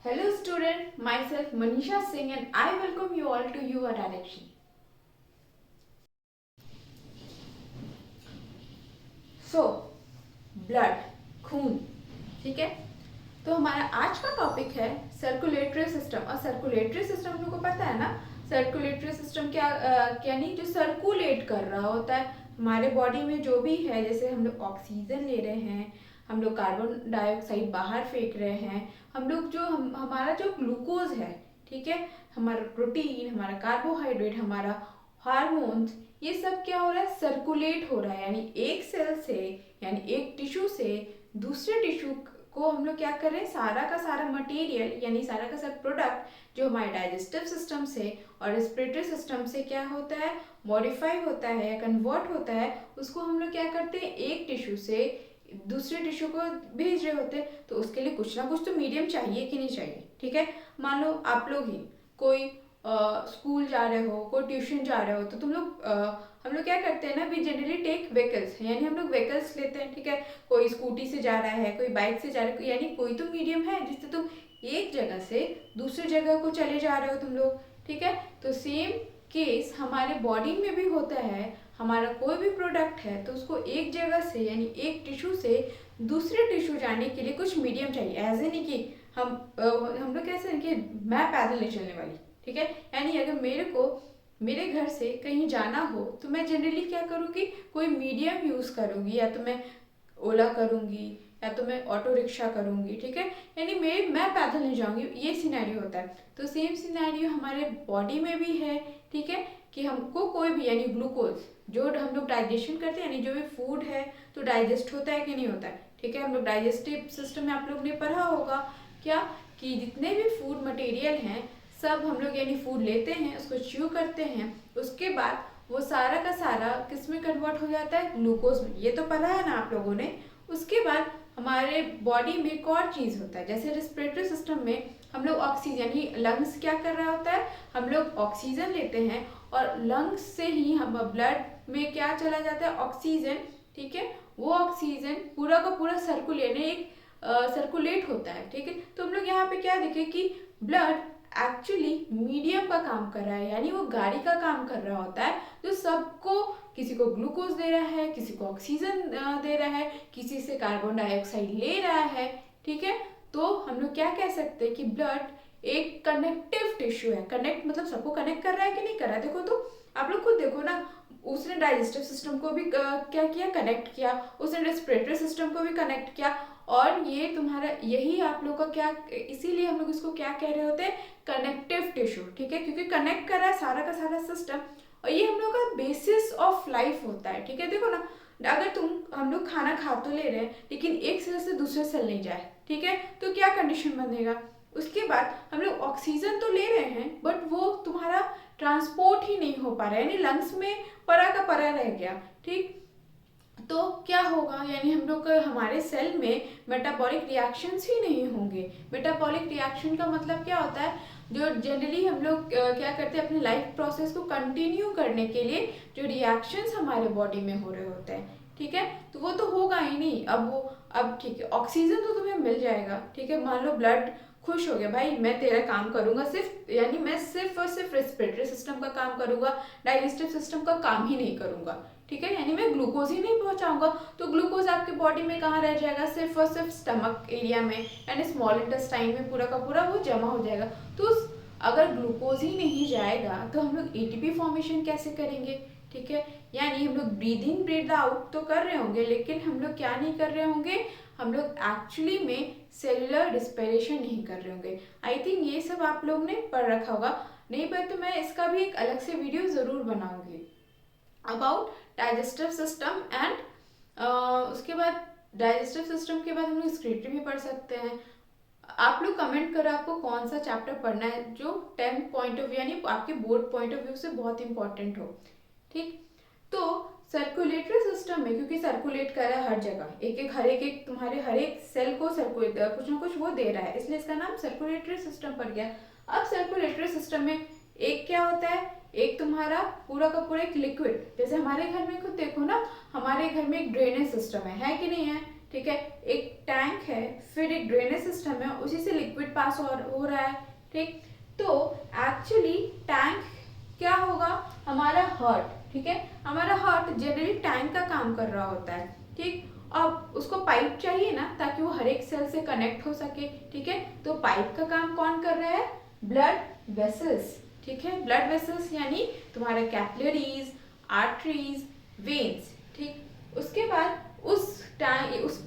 Hello student, myself Manisha Singh and I welcome you all to your direction. So, blood, खून, ठीक है। तो हमारा आज का टॉपिक है सर्कुलेटरी सिस्टम। और सर्कुलेटरी सिस्टम हम लोग को पता है ना, सर्कुलेटरी सिस्टम क्या यानी जो सर्कुलेट कर रहा होता है हमारे बॉडी में जो भी है। जैसे हम लोग ऑक्सीजन ले रहे हैं, हम लोग कार्बन डाइऑक्साइड बाहर फेंक रहे हैं, हम लोग जो हमारा जो ग्लूकोज है, ठीक है, हमारा प्रोटीन, हमारा कार्बोहाइड्रेट, हमारा हार्मोन्स, ये सब क्या हो रहा है, सर्कुलेट हो रहा है। यानी एक सेल से यानी एक टिश्यू से दूसरे टिश्यू को हम लोग क्या कर रहे हैं, सारा का सारा मटेरियल यानी सारा का सारा प्रोडक्ट जो हमारे डाइजेस्टिव सिस्टम से और रेस्पिरेटरी सिस्टम से क्या होता है, मॉडिफाई होता है या कन्वर्ट होता है, उसको हम लोग क्या करते हैं, एक टिश्यू से दूसरे टिश्यू को भेज रहे होते हैं। तो उसके लिए कुछ ना कुछ तो मीडियम चाहिए कि नहीं चाहिए, ठीक है। मान लो आप लोग ही कोई स्कूल जा रहे हो, कोई ट्यूशन जा रहे हो, तो तुम लोग हम लोग क्या करते हैं ना, वी जनरली टेक व्हीकल्स, यानी हम लोग व्हीकल्स लेते हैं, ठीक है। कोई स्कूटी से जा रहा है, कोई बाइक से जा रहा है, यानी कोई तो मीडियम है जिससे तुम एक जगह से दूसरी जगह को चले जा रहे हो तुम लोग, ठीक है। तो सेम केस हमारे बॉडी में भी होता है। हमारा कोई भी प्रोडक्ट है तो उसको एक जगह से यानी एक टिश्यू से दूसरे टिश्यू जाने के लिए कुछ मीडियम चाहिए। ऐसे नहीं कि हम लोग कैसे कि मैं पैदल नहीं चलने वाली, ठीक है। यानी अगर मेरे को मेरे घर से कहीं जाना हो तो मैं जनरली क्या करूँगी, कोई मीडियम यूज़ करूँगी, या तो मैं ओला करूँगी या तो मैं ऑटो रिक्शा करूँगी, ठीक है। यानी मैं पैदल नहीं जाऊँगी, ये सिनेरियो होता है। तो सेम सिनेरियो हमारे बॉडी में भी है, ठीक है, कि हमको कोई भी यानी ग्लूकोज जो हम लोग डाइजेशन करते हैं, यानी जो भी फूड है तो डाइजेस्ट होता है कि नहीं होता है, ठीक है। हम लोग डाइजेस्टिव सिस्टम में आप लोग ने पढ़ा होगा क्या, कि जितने भी फूड मटेरियल हैं सब हम लोग यानी फूड लेते हैं, उसको च्यू करते हैं, उसके बाद वो सारा का सारा किस में कन्वर्ट हो जाता है, ग्लूकोज में। ये तो पढ़ा है ना आप लोगों ने। उसके बाद हमारे बॉडी में एक और चीज़ होता है, जैसे रेस्पिरेटरी सिस्टम में हम लोग ऑक्सीजन यानी लंग्स क्या कर रहा होता है, हम लोग ऑक्सीजन लेते हैं और लंग्स से ही हम ब्लड में क्या चला जाता है, ऑक्सीजन, ठीक है। वो ऑक्सीजन पूरा का पूरा सर्कुलेट होता है, ठीक है। तो हम लोग यहाँ पे क्या देखें कि ब्लड एक्चुअली मीडियम का काम कर रहा है, यानी वो गाड़ी का काम कर रहा होता है, जो सबको, किसी को ग्लूकोज दे रहा है, किसी को ऑक्सीजन दे रहा है, किसी से कार्बन डाइऑक्साइड ले रहा है, ठीक है। तो हम लोग क्या कह सकते हैं कि ब्लड एक कनेक्टिव टिश्यू है। कनेक्ट मतलब सबको कनेक्ट कर रहा है कि नहीं कर रहा है। देखो तो आप लोग खुद देखो ना, उसने डाइजेस्टिव सिस्टम को भी क्या किया, कनेक्ट किया, उसने रेस्पिरेटरी सिस्टम को भी कनेक्ट किया। और ये तुम्हारा यही आप लोग का क्या, इसीलिए हम लोग इसको क्या कह रहे होते हैं, कनेक्टिव टिश्यू, ठीक है, क्योंकि कनेक्ट कर रहा है सारा का सारा सिस्टम। और ये हम लोग का बेसिस ऑफ लाइफ होता है, ठीक है। देखो ना, अगर हम लोग खाना खा तो ले रहे हैं लेकिन एक सेल से दूसरे सेल नहीं जाए, ठीक है, तो क्या कंडीशन बनेगा। उसके बाद हम लोग ऑक्सीजन तो ले रहे हैं बट वो तुम्हारा ट्रांसपोर्ट ही नहीं हो पा रहा है, यानी लंग्स में परा का परा रह गया, ठीक। तो क्या होगा, यानी हम लोग हमारे सेल में मेटाबॉलिक रिएक्शंस ही नहीं होंगे। मेटाबॉलिक रिएक्शन का मतलब क्या होता है, जो जनरली हम लोग क्या करते हैं, अपने लाइफ प्रोसेस को कंटिन्यू करने के लिए जो रिएक्शंस हमारे बॉडी में हो रहे होते हैं, ठीक है, तो वो तो होगा ही नहीं। अब ठीक है, ऑक्सीजन तो तुम्हें मिल जाएगा, ठीक है। मान लो ब्लड खुश हो गया, भाई मैं तेरा काम करूंगा सिर्फ, यानी मैं सिर्फ और सिर्फ रेस्पिरेटरी सिस्टम का काम करूंगा, डाइजेस्टिव सिस्टम का काम ही नहीं करूंगा, ठीक है, यानी मैं ग्लूकोज ही नहीं पहुंचाऊंगा। तो ग्लूकोज आपके बॉडी में कहाँ रह जाएगा, सिर्फ और सिर्फ स्टमक एरिया में, यानी स्मॉल इंटेस्टाइन में पूरा का पूरा वो जमा हो जाएगा। तो अगर ग्लूकोज ही नहीं जाएगा तो हम लोग एटीपी फॉर्मेशन कैसे करेंगे, ठीक है। यानी हम लोग ब्रीद इन ब्रीद आउट तो कर रहे होंगे लेकिन हम लोग क्या नहीं कर रहे होंगे, हम लोग एक्चुअली में सेलुलर रिस्पिरेशन नहीं कर रहे होंगे। आई थिंक ये सब आप लोग ने पढ़ रखा होगा, नहीं पर तो मैं इसका भी एक अलग से वीडियो ज़रूर बनाऊंगी अबाउट डाइजेस्टिव सिस्टम एंड उसके बाद डाइजेस्टिव सिस्टम के बाद हम लोग एक्सक्रीटरी भी पढ़ सकते हैं। आप लोग कमेंट करो आपको कौन सा चैप्टर पढ़ना है जो 10 पॉइंट ऑफ व्यू यानी आपके बोर्ड पॉइंट ऑफ व्यू से बहुत इंपॉर्टेंट हो, ठीक। तो सर्कुलेटरी सिस्टम में क्योंकि सर्कुलेट कर रहा है हर जगह, हर एक तुम्हारे हर एक सेल को सर्कुलेट कुछ ना कुछ वो दे रहा है, इसलिए इसका नाम सर्कुलेटरी सिस्टम पड़ गया। अब सर्कुलेटरी सिस्टम में एक क्या होता है, एक तुम्हारा पूरा का पूरा एक लिक्विड, जैसे हमारे घर में खुद देखो ना, हमारे घर में एक ड्रेनेज सिस्टम है कि नहीं है, ठीक है, एक टैंक है, फिर एक ड्रेनेज सिस्टम है, उसी से लिक्विड पास हो रहा है, ठीक। तो एक्चुअली टैंक क्या होगा, हमारा हार्ट, ठीक है, हमारा हार्ट जनरली टैंक का काम कर रहा होता है, ठीक। अब उसको पाइप चाहिए ना, ताकि वो हर एक सेल से कनेक्ट हो सके, ठीक है। तो पाइप का काम कौन कर रहा है, ब्लड वेसल्स, ठीक है, ब्लड वेसल्स यानी तुम्हारे कैपिलरीज, आर्टरीज, वेन्स, ठीक। उसके बाद उस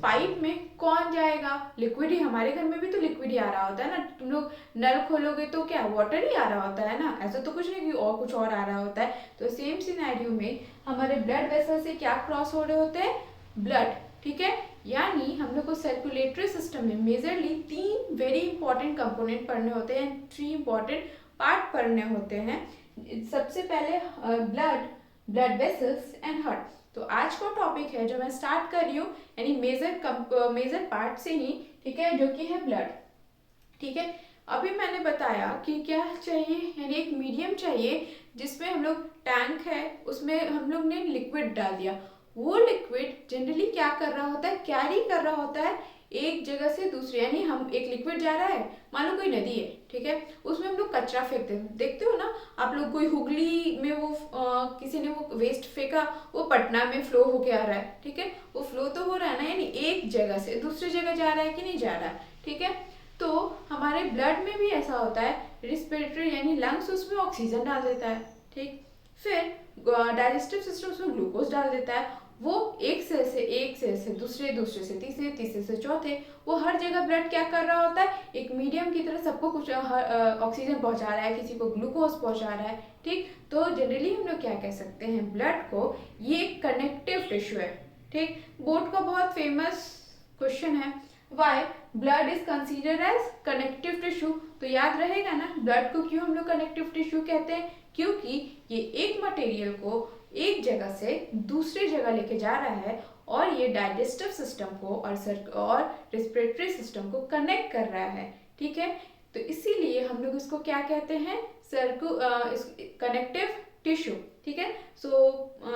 पाइप में कौन जाएगा, लिक्विड ही, हमारे घर में भी तो लिक्विड ही आ रहा होता है ना, तुम लोग नल खोलोगे तो क्या वाटर ही आ रहा होता है ना, ऐसा तो कुछ नहीं कि और कुछ और आ रहा होता है। तो सेम सिनेरियो में हमारे ब्लड वेसल से क्या क्रॉस हो रहे होते हैं, ब्लड, ठीक है। यानी हम लोग को सर्कुलेटरी सिस्टम में मेजरली 3 वेरी इंपॉर्टेंट कंपोनेंट पढ़ने होते हैं, 3 इंपॉर्टेंट पार्ट पढ़ने होते हैं। सबसे पहले ब्लड वेसल्स एंड हार्ट। तो आज का टॉपिक है जो मैं स्टार्ट कर रही हूँ, यानी मेजर पार्ट से ही, ठीक है, जो कि है ब्लड, ठीक है। अभी मैंने बताया कि क्या चाहिए, यानी एक मीडियम चाहिए जिसमें हम लोग टैंक है, उसमें हम लोग ने लिक्विड डाल दिया, वो लिक्विड जनरली क्या कर रहा होता है, कैरी कर रहा होता है एक जगह से दूसरे, यानी हम एक लिक्विड जा रहा है, मान लो कोई नदी है, ठीक है, उसमें हम लोग कचरा फेंकते हैं, देखते हो ना आप लोग, कोई हुगली में वो किसी ने वो वेस्ट फेंका, वो पटना में फ्लो होके आ रहा है, ठीक है, वो फ्लो तो हो रहा है ना, यानी एक जगह से दूसरी जगह जा रहा है कि नहीं जा रहा है, ठीक है। तो हमारे ब्लड में भी ऐसा होता है, रिस्पिरेटरी यानी लंग्स उसमें ऑक्सीजन डाल देता है, ठीक। फिर डाइजेस्टिव सिस्टम उसमें ग्लूकोज डाल देता है, वो एक सेल से दूसरे से तीसरे से चौथे, वो हर जगह ब्लड क्या कर रहा होता है, एक मीडियम की तरह सबको कुछ ऑक्सीजन पहुंचा रहा है, किसी को ग्लूकोज पहुंचा रहा है, ठीक। तो जनरली हम लोग क्या कह सकते हैं, ब्लड को ये एक कनेक्टिव टिश्यू है, ठीक। बोर्ड का बहुत फेमस क्वेश्चन है, why blood is considered as connective tissue. तो याद रहेगा ना, ब्लड को क्यों हम लोग कनेक्टिव टिश्यू कहते हैं, क्योंकि ये एक मटेरियल को एक जगह से दूसरी जगह लेके जा रहा है, और ये डाइजेस्टिव सिस्टम को और रेस्पिरेटरी सिस्टम को कनेक्ट कर रहा है, ठीक है। तो इसीलिए हम लोग इसको क्या कहते हैं, कनेक्टिव टिश्यू, ठीक है। सो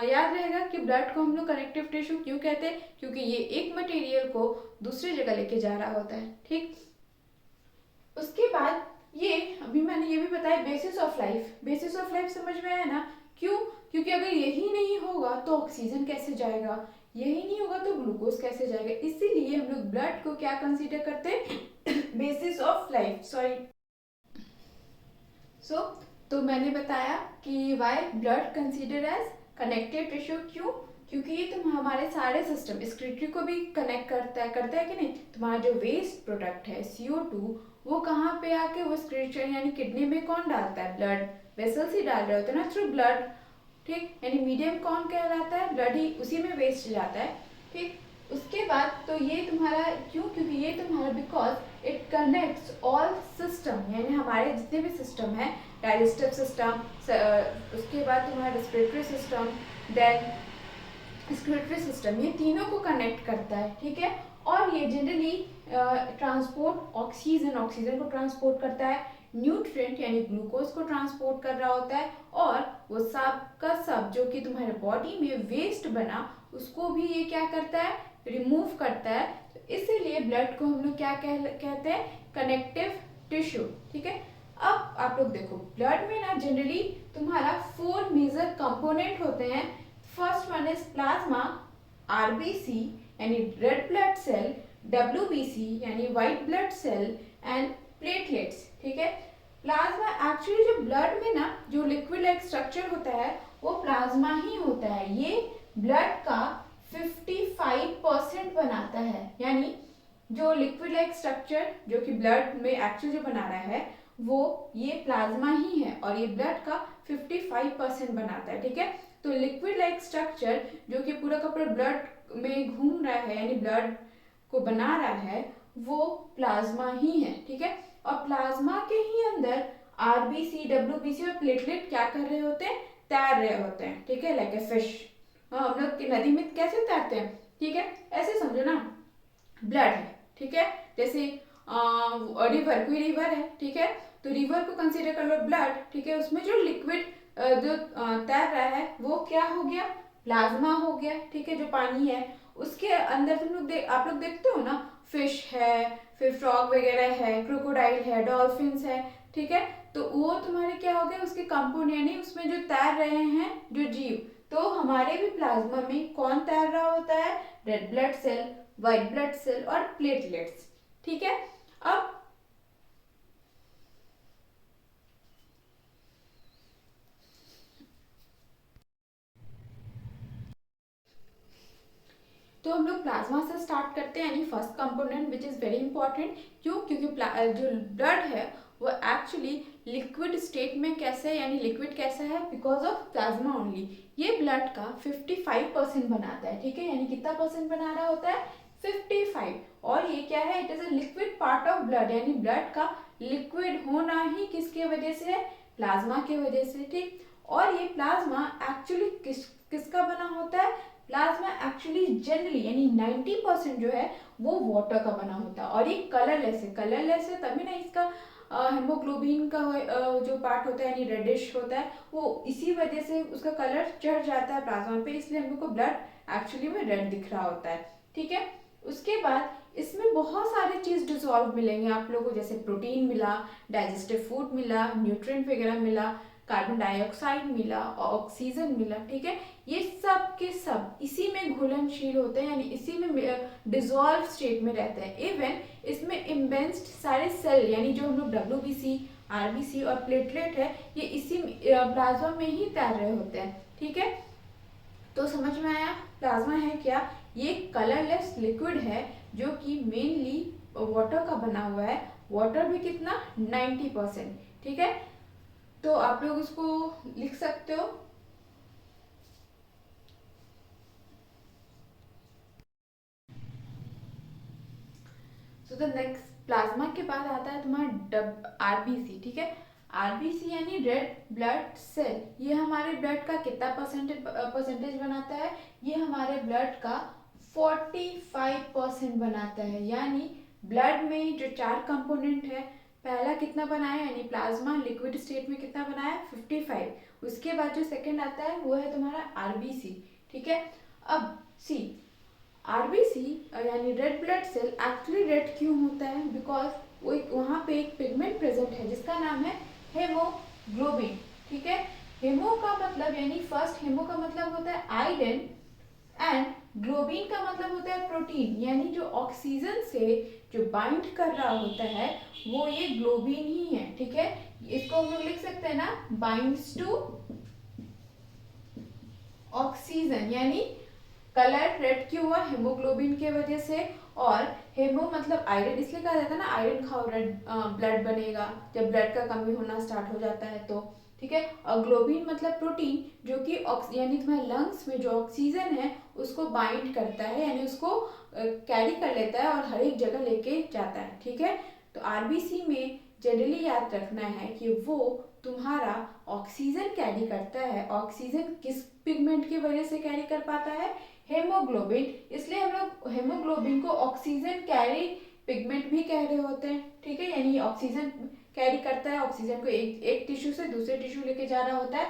याद रहेगा कि ब्लड को हम लोग कनेक्टिव टिश्यू क्यों कहते हैं, क्योंकि ये एक मटेरियल को दूसरी जगह लेके जा रहा होता है, ठीक। उसके बाद ये अभी मैंने ये भी बताया, बेसिस ऑफ लाइफ समझ में आया ना, क्यों, क्योंकि अगर यही नहीं होगा तो ऑक्सीजन कैसे जाएगा, यही नहीं होगा तो ग्लूकोज कैसे जाएगा, इसीलिए हम लोग ब्लड को क्या कंसीडर करते हैं, बेसिस ऑफ लाइफ, सॉरी। तो मैंने बताया कि why blood consider as connective tissue, क्यों, क्योंकि ये तुम हमारे सारे सिस्टम, एक्सक्रीटरी को भी कनेक्ट करता है कि नहीं, तुम्हारा जो वेस्ट प्रोडक्ट है CO2, वो कहाँ पे आके वो एक्सक्रीटरी यानी किडनी में कौन डालता है, ब्लड वेसल्स ही डाल रहे होते हैं ना, थ्रू ब्लड, ठीक। यानी मीडियम कौन कहलाता है, ब्लड ही, उसी में वेस्ट जाता है, ठीक। उसके बाद तो ये तुम्हारा क्यों, क्योंकि ये तुम्हारा because it connects all system, यानी हमारे जितने भी सिस्टम है, डाइजेस्टिव सिस्टम, उसके बाद तुम्हारा respiratory system, then excretory system, ये तीनों को कनेक्ट करता है, ठीक है। और ये जनरली ट्रांसपोर्ट ऑक्सीजन को ट्रांसपोर्ट करता है, न्यूट्रिएंट यानी ग्लूकोज को ट्रांसपोर्ट कर रहा होता है, और वो सब का सब जो कि तुम्हारे बॉडी में वेस्ट बना, उसको भी ये क्या करता है, रिमूव करता है। तो इसीलिए ब्लड को हम लोग क्या कहते हैं, कनेक्टिव टिश्यू, ठीक है। अब आप लोग देखो, ब्लड में ना जनरली तुम्हारा 4 मेजर कंपोनेंट होते हैं। First one is plasma, RBC यानी रेड ब्लड सेल, WBC यानी white blood cell, and platelets, ठीक है। प्लाज्मा एक्चुअली जो ब्लड में ना जो लिक्विड लाइक स्ट्रक्चर होता है, वो प्लाज्मा ही होता है, ये ब्लड का 55% बनाता है, यानी जो लिक्विड लाइक स्ट्रक्चर जो कि ब्लड में एक्चुअली जो बना रहा है, वो ये प्लाज्मा ही है, और ये ब्लड का 55% बनाता है, ठीक है। तो लिक्विड लाइक स्ट्रक्चर जो कि पूरा का पूरा ब्लड में घूम रहा है, यानी ब्लड को बना रहा है, वो प्लाज्मा ही है, ठीक है। और प्लाज्मा के ही अंदर RBC, WBC और प्लेटलेट क्या कर रहे होते हैं, तैर रहे होते हैं, ठीक है, लाइक ए फिश। हम लोग नदी में कैसे तैरते हैं, ठीक है, ऐसे समझो ना, ब्लड है, ठीक है, जैसे रिवर, कोई रिवर है, ठीक है, तो रिवर को कंसीडर कर लो ब्लड, ठीक है, उसमें जो लिक्विड जो तैर रहा है वो क्या हो गया, प्लाज्मा हो गया, ठीक है, जो पानी है उसके अंदर तुम लोग आप लोग देखते हो ना, फिश है, फिर फ्रॉग वगैरह है, क्रोकोडाइल है, डॉल्फिन्स है, ठीक है, तो वो तुम्हारे क्या हो गए, उसके कंपाउंड यानी उसमें जो तैर रहे हैं जो जीव, तो हमारे भी प्लाज्मा में कौन तैर रहा होता है, red blood cell, white blood cell और प्लेटलेट्स, ठीक है। अब तो हम लोग प्लाज्मा से स्टार्ट करते हैं, यानी first component which is very important. क्यों? क्योंकि जो ब्लड है वो एक्चुअली लिक्विड स्टेट में कैसे, यानी लिक्विड कैसा है, बिकॉज ऑफ प्लाज्मा ओनली। ये ब्लड का 55% बनाता है, ठीक है, यानी कितना परसेंट बना रहा होता है, 55। और ये क्या है, it is a liquid part of blood, यानी ब्लड का लिक्विड होना ही किसके वजह से है, प्लाज्मा के वजह से, ठीक। और ये प्लाज्मा एक्चुअली किसका बना होता है, प्लाज्मा एक्चुअली जनरली यानी 90% जो है वो वाटर का बना होता है, और ये कलरलेस है। कलरलेस है तभी ना इसका हेमोग्लोबिन का जो पार्ट होता है यानी रेडिश होता है, वो इसी वजह से उसका कलर चढ़ जाता है प्लाज्मा पे, इसलिए हम लोग को ब्लड एक्चुअली में रेड दिख रहा होता है, ठीक है। उसके बाद इसमें बहुत सारे चीज डिसॉल्व मिलेंगे आप लोगों को, जैसे प्रोटीन मिला, डाइजेस्टिव फूड मिला, न्यूट्रिएंट वगैरह मिला, कार्बन डाइऑक्साइड मिला, ऑक्सीजन मिला, ठीक है। ये सब के सब इसी में घुलनशील होते हैं, यानी इसी में डिजॉल्व स्टेट में रहते हैं। इवन इसमें इम्बेंस्ड सारे सेल, यानी जो हम लोग डब्ल्यूबीसी, आरबीसी और प्लेटलेट है, ये इसी प्लाज्मा में ही तैर रहे होते हैं, ठीक है। तो समझ में आया प्लाज्मा है क्या, ये कलरलेस लिक्विड है जो कि मेनली वाटर का बना हुआ है, वाटर भी कितना, 90%, ठीक है। तो आप लोग इसको लिख सकते हो। सो द नेक्स्ट प्लाज्मा के बाद आता है तुम्हारा आरबीसी, ठीक है। आरबीसी यानी रेड ब्लड सेल, ये हमारे ब्लड का कितना परसेंटेज बनाता है, ये हमारे ब्लड का 45% बनाता है। यानी ब्लड में जो 4 कंपोनेंट है, पहला कितना बनाया, यानी प्लाज्मा लिक्विड स्टेट में कितना बनाया, 55। उसके बाद जो सेकंड आता है वो है तुम्हारा आरबीसी, ठीक है। अब सी आरबीसी यानी red blood cell actually red क्यों होता है, बिकॉज वो एक वहाँ पे एक पिगमेंट प्रेजेंट है जिसका नाम है हेमोग्लोबिन, ठीक है। हेमो का मतलब यानी फर्स्ट हेमो का मतलब होता है आयरन, एंड ग्लोबिन का मतलब होता है प्रोटीन, यानी जो ऑक्सीजन से जो बाइंड कर रहा होता है वो ये ग्लोबिन ही है, ठीक है। इसको हम लोग लिख सकते हैं ना, बाइंड्स टू ऑक्सीजन, यानी कलर रेड क्यों हुआ, हेमोग्लोबिन के वजह से। और हेमो मतलब आयरन, इसलिए कहा जाता है ना आयरन खाओ रेड ब्लड बनेगा, जब ब्लड का कमी होना स्टार्ट हो जाता है तो, ठीक है। और ग्लोबिन मतलब प्रोटीन, जो कि यानी तुम्हारे लंग्स में जो ऑक्सीजन है उसको बाइंड करता है, यानी उसको कैरी कर लेता है और हर एक जगह लेके जाता है, ठीक है। तो आरबीसी में जनरली याद रखना है कि वो तुम्हारा ऑक्सीजन कैरी करता है। ऑक्सीजन किस पिगमेंट की वजह से कैरी कर पाता है, हेमोग्लोबिन, इसलिए हम लोग हेमोग्लोबिन को ऑक्सीजन कैरी पिगमेंट भी कह रहे होते हैं, ठीक है। यानी ऑक्सीजन कैरी करता है, ऑक्सीजन को एक टिश्यू से दूसरे टिश्यू लेके जा रहा होता है।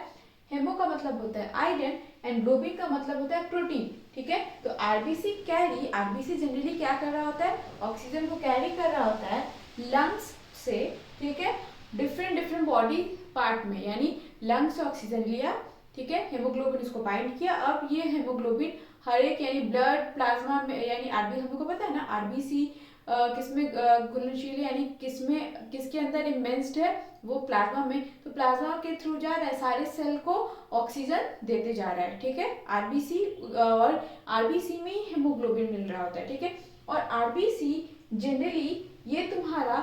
हेमो का मतलब होता है आयरन एंड ग्लोबिन का मतलब होता है प्रोटीन, ठीक है। तो आरबीसी कैरी, आरबीसी जनरली क्या कर रहा होता है, ऑक्सीजन को कैरी कर रहा होता है लंग्स से, ठीक है, डिफरेंट डिफरेंट बॉडी पार्ट में, यानी लंग्स से ऑक्सीजन लिया, ठीक है, हेमोग्लोबिन इसको बाइंड किया, अब ये हेमोग्लोबिन हर एक यानी ब्लड प्लाज्मा में, यानी आरबी हमको पता है ना आरबीसी किसमें घुलनशील है, यानी किसमें किसके अंदर इमेंस्ड है, वो प्लाज्मा में, तो प्लाज्मा के थ्रू जा रहा है, सारे सेल को ऑक्सीजन देते जा रहा है, ठीक है। आरबीसी और आरबीसी में हेमोग्लोबिन मिल रहा होता है, ठीक है। और आरबीसी जनरली ये तुम्हारा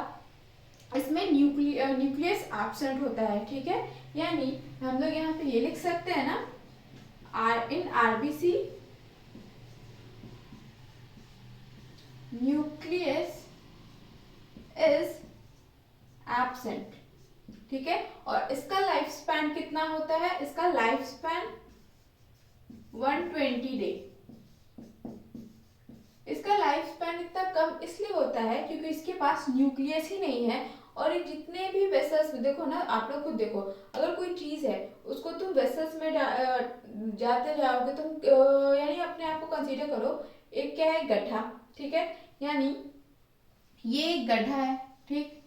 इसमें न्यूक्लियस एब्सेंट होता है, ठीक है। यानी हम लोग यहाँ पे ये लिख सकते हैं ना, in RBC nucleus is absent, ठीक है। और इसका लाइफ स्पैन कितना होता है, इसका लाइफ स्पैन 120 डे। इसका लाइफ स्पैन इतना कम इसलिए होता है क्योंकि इसके पास न्यूक्लियस ही नहीं है, और ये जितने भी वेसल्स, देखो ना आप लोग खुद देखो, अगर कोई चीज़ है उसको तुम वेसल्स में जाते जाओगे, तुम यानी अपने आप को कंसीडर करो, एक क्या है, गड्ढा, ठीक है, यानी ये एक गड्ढा है, ठीक,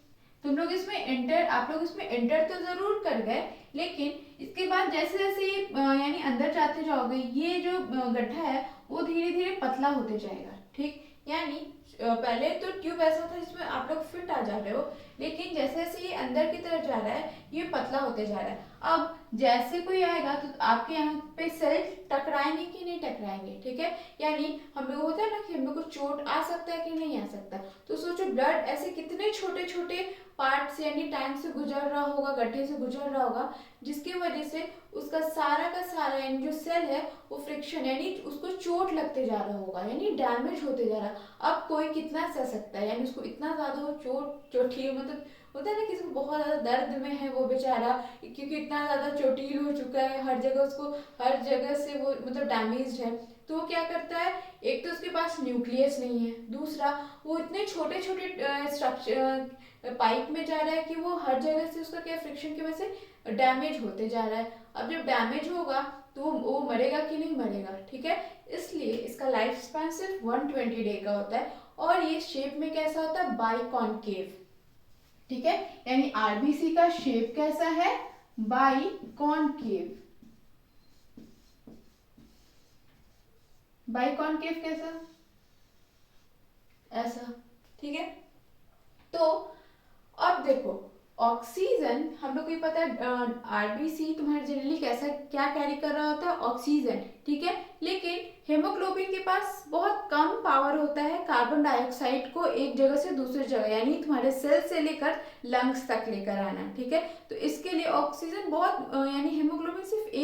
तुम लोग इसमें एंटर, आप लोग इसमें एंटर तो जरूर कर गए, लेकिन इसके बाद जैसे जैसे ये यानी अंदर जाते जाओगे, ये जो गड्ढा है वो धीरे धीरे पतला होते जाएगा, ठीक, यानी पहले तो ट्यूब ऐसा था जिसमें आप लोग फिट आ जा रहे हो, लेकिन जैसे जैसे ये अंदर की तरफ जा रहा है ये पतला होते जा रहा है। अब जैसे कोई आएगा तो आपके यहाँ पे सेल टकराएंगे कि नहीं टकराएंगे, ठीक है, यानी हम लोग होता है ना कि हम लोग को चोट आ सकता है कि नहीं आ सकता, तो सोचो ब्लड ऐसे कितने छोटे छोटे पार्ट से यानी टाइम से गुजर रहा होगा, गड्ढे से गुजर रहा होगा, जिसकी वजह से उसका सारा का सारा यानी जो सेल है वो फ्रिक्शन यानी उसको चोट लगते जा रहा होगा, यानी डैमेज होते जा रहा। अब कोई कितना सह सकता है, यानी उसको इतना ज्यादा वो चोटी मतलब होता है ना, किसी को बहुत ज्यादा दर्द में है वो बेचारा, क्योंकि इतना ज्यादा चोटिल हो चुका है, हर जगह उसको, हर जगह से वो मतलब डैमेज है, तो वो क्या करता है, एक तो उसके पास न्यूक्लियस नहीं है, दूसरा वो इतने छोटे छोटे स्ट्रक्चर पाइप में जा रहा है कि वो हर जगह से उसका क्या फ्रिक्शन की वजह से डैमेज होते जा रहा है। अब जब डैमेज होगा तो वो मरेगा कि नहीं मरेगा, ठीक है, इसलिए इसका लाइफ स्पैन सिर्फ 120 डे का होता है, और ये शेप में कैसा होता है, बाइकॉनकेव, ठीक है, यानी आरबीसी का शेप कैसा है, बाइकॉनकेव, बाइकॉनकेव कैसा, ऐसा, ठीक है। तो अब देखो, ऑक्सीजन हम लोग को ये पता है, आरबीसी तुम्हारे जनरली कैसा क्या कैरी कर रहा होता है, ऑक्सीजन, ठीक है, लेकिन हेमोग्लोबिन के पास बहुत कम पावर होता है कार्बन डाइऑक्साइड को एक जगह से दूसरी जगह यानी तुम्हारे सेल से लेकर लंग्स तक लेकर आना, ठीक है, तो इसके लिए ऑक्सीजन बहुत यानी हेमोग्लोबिन सिर्फ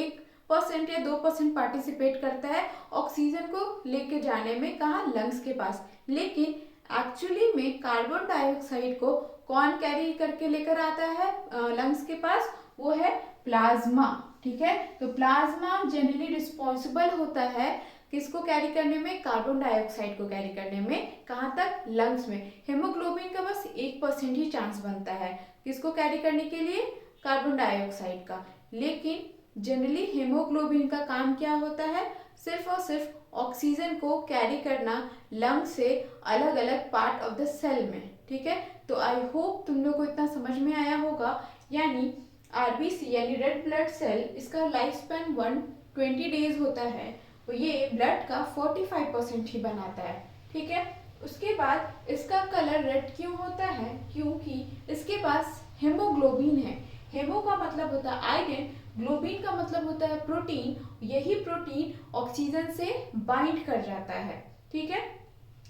1% या 2% पार्टिसिपेट करता है ऑक्सीजन को लेके जाने में, कहाँ, लंग्स के पास, लेकिन एक्चुअली में कार्बन डाइऑक्साइड को कौन कैरी करके लेकर आता है लंग्स के पास, वो है प्लाज्मा, ठीक है, तो प्लाज्मा जनरली रिस्पॉन्सिबल होता है किसको कैरी करने में, कार्बन डाइऑक्साइड को कैरी करने में, कहाँ तक, लंग्स में। हेमोग्लोबिन का बस 1% ही चांस बनता है किसको कैरी करने के लिए, कार्बन डाइऑक्साइड का, लेकिन जनरली हेमोग्लोबिन का काम क्या होता है, सिर्फ और सिर्फ ऑक्सीजन को कैरी करना लंग से अलग अलग पार्ट ऑफ द सेल में, ठीक है, तो आई होप तुम लोग को इतना समझ में आया होगा, यानी आरबीसी यानी रेड ब्लड सेल, इसका लाइफ स्पैन 120 डेज होता है, तो ये ब्लड का 45% ही बनाता है, ठीक है। उसके बाद इसका कलर रेड क्यों होता है, क्योंकि इसके पास हेमोग्लोबिन है, हेमो का मतलब होता है आयरन, ग्लोबिन का मतलब होता है प्रोटीन, यही प्रोटीन ऑक्सीजन से बाइंड कर जाता है, ठीक है,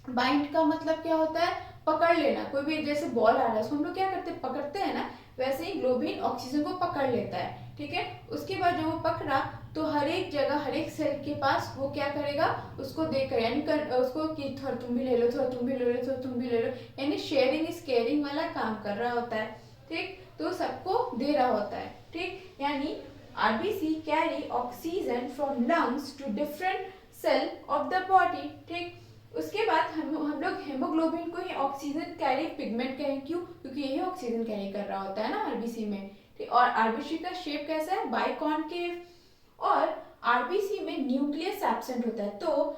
बाइंड का मतलब क्या होता है, पकड़ लेना, कोई भी जैसे बॉल आ रहा है उसको हम लोग क्या करते हैं, पकड़ते हैं ना, वैसे ही ग्लोबिन ऑक्सीजन को पकड़ लेता है, ठीक है, उसके बाद जब वो पकड़ा तो हर एक जगह हर एक सेल के पास वो क्या करेगा, उसको देकर यानी उसको कि थोड़ा तुम भी ले लो, थोड़ा तुम भी ले लो, थोड़ा तुम भी ले लो, यानी शेयरिंग इज केयरिंग वाला काम कर रहा होता है, ठीक, तो सबको दे रहा होता है, ठीक, यानी RBC carry oxygen from lungs to different cell of the body, ठीक, उसके बाद हम लोग हेमोग्लोबिन को ही ऑक्सीजन कैरी पिगमेंट कहें, क्यों, क्योंकि यही ऑक्सीजन कैरी कर रहा होता है ना आरबीसी में, ठीक, और आरबीसी का शेप कैसा है, बाइकॉनकेव, और आरबीसी में न्यूक्लियस एब्सेंट होता है, तो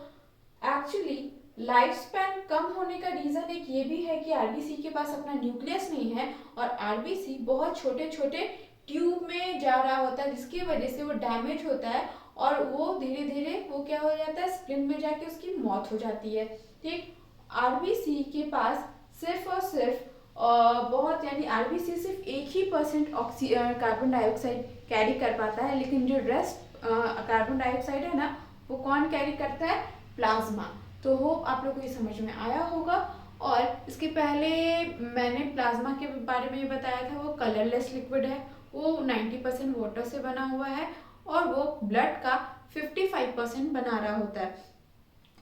एक्चुअली लाइफ स्पैन कम होने का रीजन एक ये भी है कि आरबीसी के पास अपना न्यूक्लियस नहीं है, और आरबीसी बहुत छोटे छोटे ट्यूब में जा रहा होता है, जिसकी वजह से वो डैमेज होता है, और वो धीरे धीरे वो क्या हो जाता है, स्प्लिन में जाके उसकी मौत हो जाती है, ठीक। आरबीसी के पास सिर्फ और सिर्फ बहुत यानी आरबीसी सिर्फ 1% कार्बन डाइऑक्साइड कैरी कर पाता है, लेकिन जो रेस्ट कार्बन डाइऑक्साइड है ना, वो कौन कैरी करता है, प्लाज्मा। तो होप आप लोग को ये समझ में आया होगा, और इसके पहले मैंने प्लाज्मा के बारे में बताया था, वो कलरलेस लिक्विड है, वो 90% वाटर से बना हुआ है, और वो ब्लड का 55% बना रहा होता है।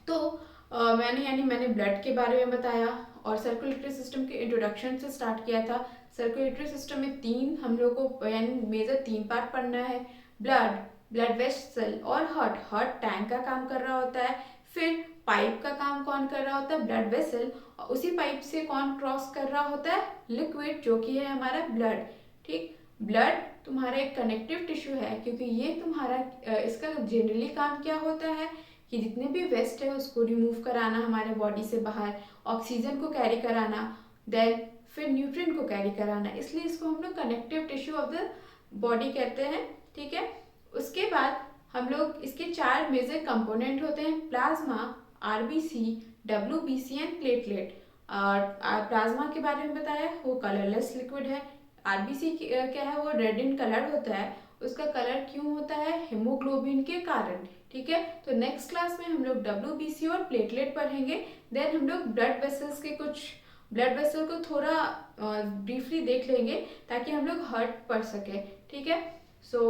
तो मैंने ब्लड के बारे में बताया, और सर्कुलेटरी सिस्टम के इंट्रोडक्शन से स्टार्ट किया था। सर्कुलेटरी सिस्टम में तीन हम लोग को यानी मेजर 3 पार्ट पढ़ना है, ब्लड, ब्लड वेसल और हार्ट। हार्ट टैंक का काम कर रहा होता है, फिर पाइप का काम कौन कर रहा होता है, ब्लड वेसल, और उसी पाइप से कौन क्रॉस कर रहा होता है, लिक्विड, जो कि है हमारा ब्लड। ठीक, ब्लड तुम्हारा एक कनेक्टिव टिश्यू है, क्योंकि ये तुम्हारा इसका जनरली काम क्या होता है कि जितने भी वेस्ट है उसको रिमूव कराना हमारे बॉडी से बाहर, ऑक्सीजन को कैरी कराना, देन फिर न्यूट्रिएंट को कैरी कराना, इसलिए इसको हम लोग connective tissue of the body कहते हैं। ठीक है, उसके बाद हम लोग इसके 4 मेजर कंपोनेंट होते हैं, plasma, RBC, WBC and platelet. और प्लाज्मा के बारे में बताया, वो कलरलेस लिक्विड है। आरबीसी क्या है, वो रेड इन कलर होता है। उसका कलर क्यों होता है, हेमोग्लोबिन के कारण। ठीक है, तो नेक्स्ट क्लास में हम लोग डब्ल्यूबीसी और प्लेटलेट पढ़ेंगे। देन हम लोग ब्लड वेसल्स के कुछ ब्लड वेसल को थोड़ा ब्रीफली देख लेंगे ताकि हम लोग हर्ट पढ़ सके। ठीक है, so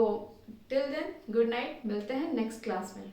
till then good night, मिलते हैं नेक्स्ट क्लास में।